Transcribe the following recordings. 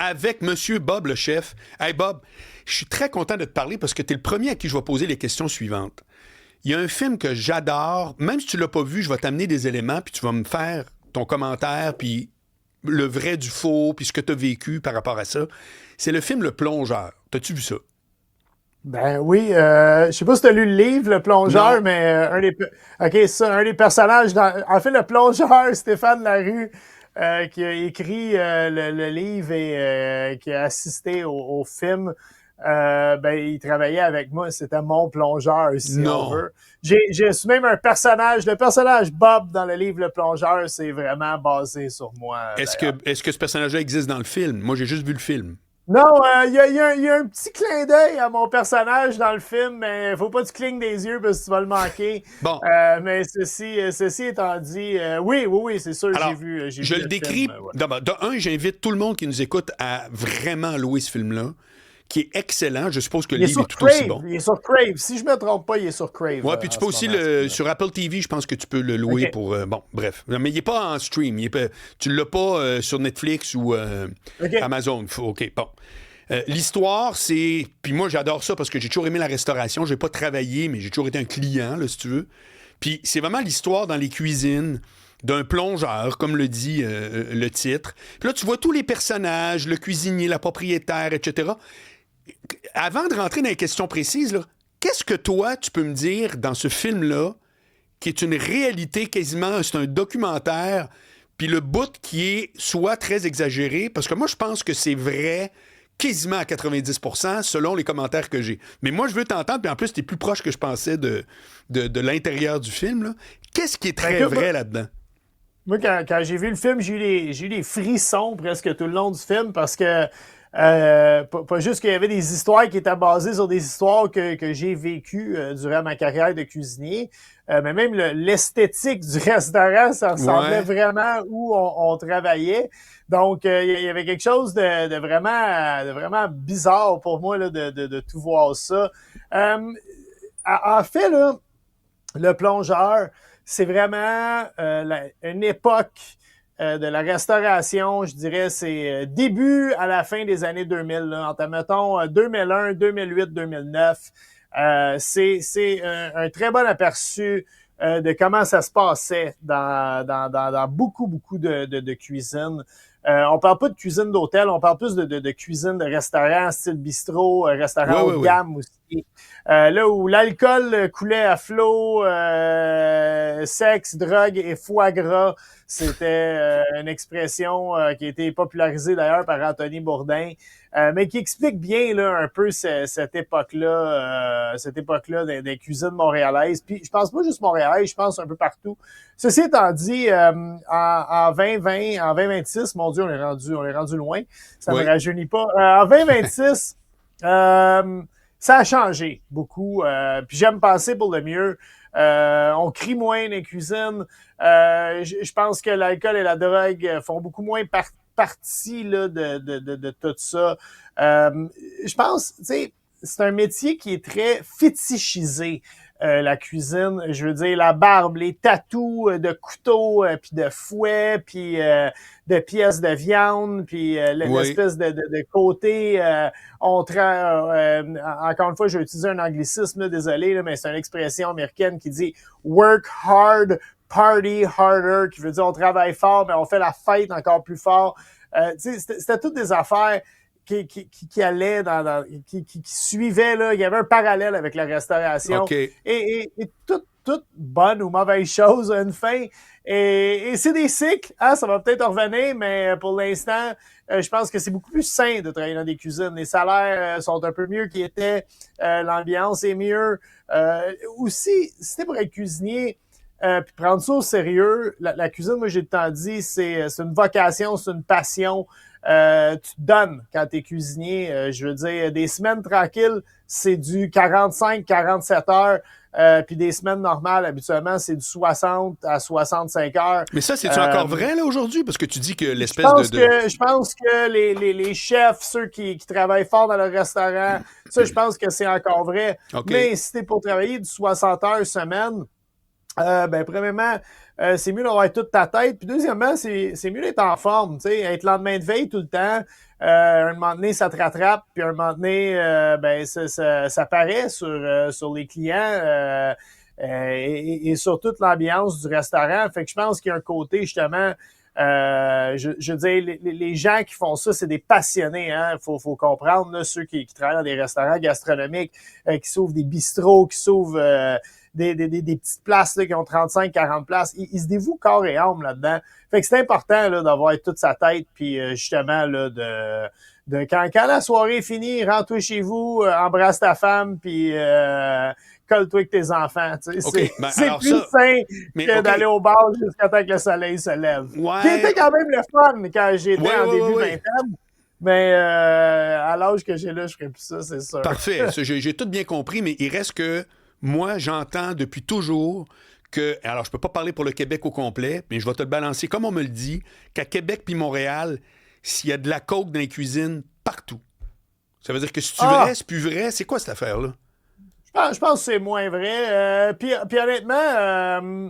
avec Monsieur Bob, le chef. Hey Bob, je suis très content de te parler parce que tu es le premier à qui je vais poser les questions suivantes. Il y a un film que j'adore, même si tu l'as pas vu, je vais t'amener des éléments, puis tu vas me faire ton commentaire, puis le vrai du faux, puis ce que tu as vécu par rapport à ça. C'est le film Le Plongeur. T'as-tu vu ça? Ben oui, je sais pas si tu as lu le livre, Le Plongeur, Non. mais un des personnages en fait, le plongeur, Stéphane Larue, qui a écrit le livre et qui a assisté au film, ben il travaillait avec moi, c'était mon plongeur, si on Non. veut. J'ai su même un personnage, le personnage Bob dans le livre Le Plongeur, c'est vraiment basé sur moi, d'ailleurs. Est-ce que ce personnage-là existe dans le film? Moi, j'ai juste vu le film. Non, il y a un petit clin d'œil à mon personnage dans le film, mais faut pas que tu clignes des yeux parce que tu vas le manquer. Bon, Mais ceci étant dit, oui, c'est sûr, alors, j'ai je vu le le film. décris. Ouais. D'abord, de un, j'invite tout le monde qui nous écoute à vraiment louer ce film-là, qui est excellent. Je suppose que le Il est livre est sur tout aussi Crave, bon. il est sur Crave. Si je me trompe pas, il est sur Crave Ouais, puis tu en peux ce aussi moment, ce film-là. sur Apple TV, je pense que tu peux le louer OK, pour bon, bref. Mais il est pas en stream, tu l'as pas sur Netflix ou OK. Amazon. OK, bon. L'histoire, c'est puis moi j'adore ça parce que j'ai toujours aimé la restauration, j'ai pas travaillé mais j'ai toujours été un client là si tu veux. Puis c'est vraiment l'histoire dans les cuisines d'un plongeur, comme le dit le titre. Puis là, tu vois tous les personnages, le cuisinier, la propriétaire, etc. Avant de rentrer dans les questions précises, là, qu'est-ce que toi, tu peux me dire dans ce film-là, qui est une réalité quasiment, c'est un documentaire, puis le bout qui est soit très exagéré, parce que moi, je pense que c'est vrai quasiment à 90% selon les commentaires que j'ai. Mais moi, je veux t'entendre, puis en plus, t'es plus proche que je pensais de l'intérieur du film. Là. Qu'est-ce qui est Ben, très vrai là-dedans? moi, quand j'ai vu le film, j'ai eu des frissons presque tout le long du film parce que pas juste qu'il y avait des histoires qui étaient basées sur des histoires que j'ai vécues durant ma carrière de cuisinier, mais même l'esthétique du restaurant, ça ressemblait Ouais. vraiment où on travaillait. Donc, il y avait quelque chose de vraiment bizarre pour moi là, de tout voir ça. En fait, là, le plongeur, c'est vraiment une époque de la restauration, je dirais, c'est début à la fin des années 2000, là, entre, mettons, 2001, 2008, 2009. C'est un très bon aperçu de comment ça se passait dans beaucoup, beaucoup de cuisines. On parle pas de cuisine d'hôtel, on parle plus de cuisine de restaurant, style bistrot, Ouais, restaurant haut ouais, de ouais. gamme aussi. Là où l'alcool coulait à flot, sexe, drogue et foie gras, c'était une expression qui a été popularisée d'ailleurs par Anthony Bourdain, mais qui explique bien là un peu cette époque-là des cuisines montréalaises. Puis je pense pas juste montréalaises, je pense un peu partout. Ceci étant dit, en 2020, en 2026, mon Dieu, on est rendu loin. Ça me Oui. rajeunit pas. En 2026, ça a changé beaucoup. Puis j'aime penser pour le mieux. On crie moins dans les cuisines. Je pense que l'alcool et la drogue font beaucoup moins partie là, de tout ça. Je pense, tu sais, c'est un métier qui est très fétichisé. La cuisine, je veux dire, la barbe, les tatous de couteaux, puis de fouets, puis de pièces de viande, puis Oui. l'espèce de côté encore une fois, j'ai utilisé un anglicisme, là, désolé, là, mais c'est une expression américaine qui dit work hard, party harder, qui veut dire on travaille fort, mais on fait la fête encore plus fort. C'était toutes des affaires qui allaient qui suivaient, là. Il y avait un parallèle avec la restauration. OK. Et toute bonne ou mauvaise chose a une fin. Et c'est des cycles, hein, ça va peut-être revenir, mais pour l'instant, je pense que c'est beaucoup plus sain de travailler dans des cuisines. Les salaires sont un peu mieux qu'ils étaient, l'ambiance est mieux. Aussi, si c'était pour être cuisinier, puis prendre ça au sérieux, la cuisine, moi j'ai tout le temps dit, c'est une vocation, c'est une passion. Tu te donnes quand tu es cuisinier. Je veux dire, des semaines tranquilles, c'est du 45-47 heures. Puis des semaines normales, habituellement, c'est du 60 à 65 heures. Mais ça, c'est-tu Euh, encore vrai, là, aujourd'hui? Parce que tu dis que je l'espèce pense de... que je pense que les chefs, ceux qui travaillent fort dans le restaurant, ça, je pense que c'est encore vrai. OK. Mais si t'es pour travailler du 60 heures semaine, Premièrement, c'est mieux d'avoir toute ta tête. Puis deuxièmement, c'est mieux d'être en forme. Tu sais, être lendemain de veille tout le temps. Un moment donné, ça te rattrape. Puis un moment donné, ça paraît sur les clients et sur toute l'ambiance du restaurant. Fait que je pense qu'il y a un côté, justement, je veux dire, les gens qui font ça, c'est des passionnés. Hein? Faut comprendre, là, ceux qui travaillent dans des restaurants gastronomiques, qui s'ouvrent des bistrots, qui s'ouvrent des petites places là, qui ont 35-40 places. Ils se dévouent corps et âme là-dedans. Fait que c'est important là, d'avoir toute sa tête, puis justement, là, quand la soirée est finie, rentre-toi chez vous, embrasse ta femme, puis colle-toi avec tes enfants. Okay, c'est plus sain que d'aller au bar jusqu'à temps que le soleil se lève. Ouais. Qui était quand même le fun quand j'étais en début vingtaine. Mais à l'âge que j'ai là, je ferais plus ça, c'est sûr. Parfait. J'ai tout bien compris, mais il reste que moi, j'entends depuis toujours que, alors je peux pas parler pour le Québec au complet, mais je vais te le balancer comme on me le dit, qu'à Québec puis Montréal, s'il y a de la coke dans les cuisines partout. Ça veut dire que si tu vrai, c'est plus vrai. C'est quoi cette affaire-là? Je pense que c'est moins vrai. Puis honnêtement,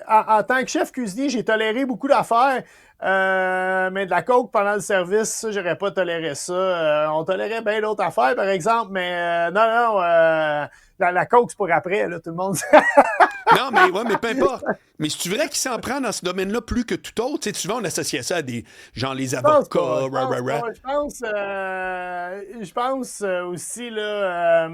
en tant que chef cuisinier, j'ai toléré beaucoup d'affaires. Mais de la coke pendant le service, ça, j'aurais pas toléré ça. On tolérait bien d'autres affaires, par exemple, mais non, la coke, c'est pour après, là, tout le monde. Non, mais peu importe. Mais c'est-tu vrai qu'il s'en prend dans ce domaine-là plus que tout autre? Tu sais, souvent, on associait ça à des, genre les avocats, Je pense aussi, là...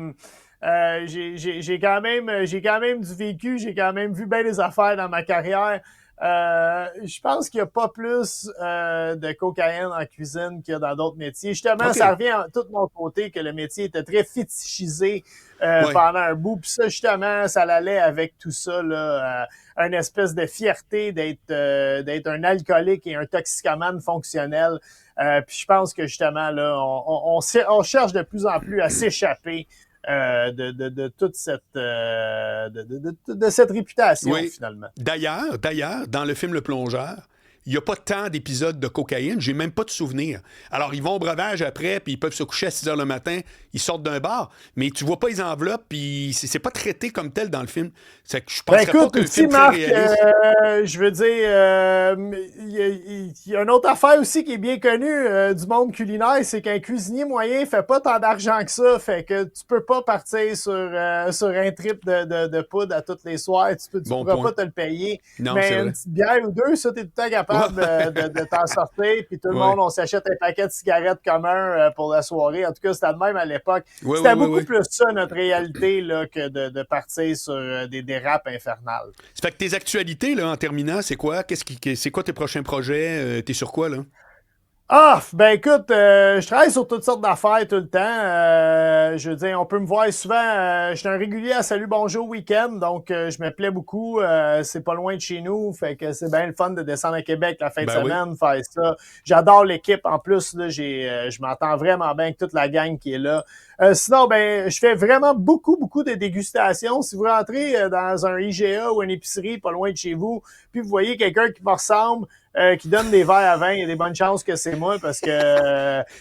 j'ai quand même du vécu, j'ai quand même vu bien des affaires dans ma carrière. Je pense qu'il n'y a pas plus de cocaïne en cuisine qu'il y a dans d'autres métiers. Justement, ça revient à tout mon côté que le métier était très fétichisé pendant un bout. Puis ça, justement, ça allait avec tout ça, là, une espèce de fierté d'être un alcoolique et un toxicomane fonctionnel. Puis je pense que justement, là, on cherche de plus en plus à s'échapper de toute cette de cette réputation, finalement. D'ailleurs, dans le film Le Plongeur, il n'y a pas tant d'épisodes de cocaïne, j'ai même pas de souvenir. Alors, ils vont au breuvage après, puis ils peuvent se coucher à 6 h le matin, ils sortent d'un bar, mais tu vois pas les enveloppes, puis c'est pas traité comme tel dans le film. C'est que je penserais pas que le film Marc, très réaliste. je veux dire, il y a une autre affaire aussi qui est bien connue du monde culinaire, c'est qu'un cuisinier moyen fait pas tant d'argent que ça, fait que tu peux pas partir sur un trip de poudre à tous les soirs, tu pourras pas te le payer. Non, mais une petite bière ou deux, ça, t'es tout le temps capable de t'en sortir, puis tout le monde, on s'achète un paquet de cigarettes commun pour la soirée. En tout cas, c'était le même à l'époque. C'était beaucoup plus ça, notre réalité, là, que de partir sur des dérapes infernales. Ça fait que tes actualités, là, en terminant, c'est quoi? C'est quoi tes prochains projets? T'es sur quoi, là? Écoute, je travaille sur toutes sortes d'affaires tout le temps. Je veux dire, on peut me voir souvent. Je suis un régulier à Salut Bonjour Week-end, donc je me plais beaucoup. C'est pas loin de chez nous, fait que c'est bien le fun de descendre à Québec la fin de semaine, faire ça. J'adore l'équipe. En plus, là, je m'entends vraiment bien avec toute la gang qui est là. Sinon, je fais vraiment beaucoup de dégustations. Si vous rentrez dans un IGA ou une épicerie pas loin de chez vous, puis vous voyez quelqu'un qui me ressemble, qui donne des verres à vin, il y a des bonnes chances que c'est moi parce que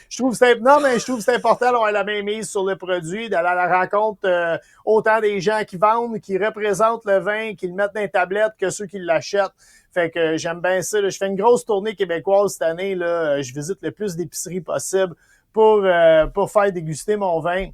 je trouve que c'est important d'avoir la même mise sur le produit, d'aller à la rencontre autant des gens qui vendent, qui représentent le vin, qui le mettent dans les tablettes que ceux qui l'achètent. Fait que j'aime bien ça. Là. Je fais une grosse tournée québécoise cette année. Là. Je visite le plus d'épiceries possible pour faire déguster mon vin.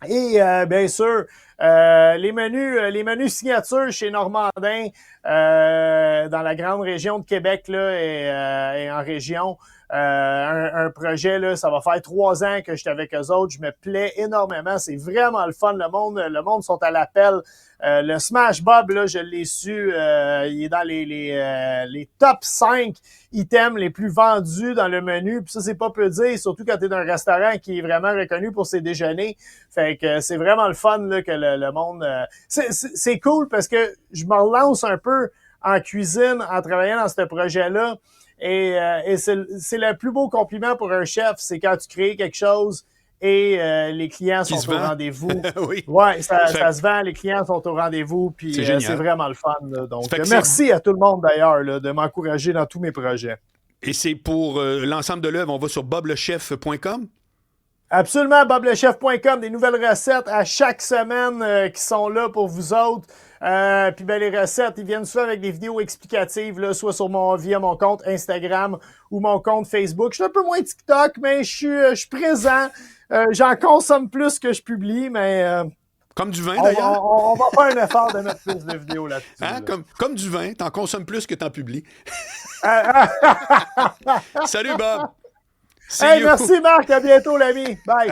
Et bien sûr, les menus signatures chez Normandin dans la grande région de Québec là, et en région. Un projet, là, ça va faire 3 ans que je suis avec eux autres. Je me plais énormément. C'est vraiment le fun. Le monde sont à l'appel. Le Smash Bob, là, je l'ai su, il est dans les top 5 items les plus vendus dans le menu. Puis ça, c'est pas peu dire, surtout quand tu es dans un restaurant qui est vraiment reconnu pour ses déjeuners. Fait que c'est vraiment le fun là, que le monde... c'est cool parce que je me relance un peu en cuisine en travaillant dans ce projet-là. Et c'est le plus beau compliment pour un chef, c'est quand tu crées quelque chose et les clients sont au rendez-vous. Oui. Ouais, ça se vend, les clients sont au rendez-vous, puis c'est vraiment le fun. Là. Donc, merci à tout le monde d'ailleurs là, de m'encourager dans tous mes projets. Et c'est pour l'ensemble de l'œuvre, on va sur boblechef.com? Absolument, boblechef.com, des nouvelles recettes à chaque semaine qui sont là pour vous autres. Puis ben, les recettes, ils viennent souvent avec des vidéos explicatives, là, soit via mon compte Instagram ou mon compte Facebook. Je suis un peu moins TikTok, mais je suis présent. J'en consomme plus que je publie, mais comme du vin, d'ailleurs. On va faire un effort de mettre plus de vidéos là-dessus. Hein? Là. Comme du vin, t'en consommes plus que t'en publies. Salut, Bob. Hey, merci, Marc. À bientôt, l'ami. Bye.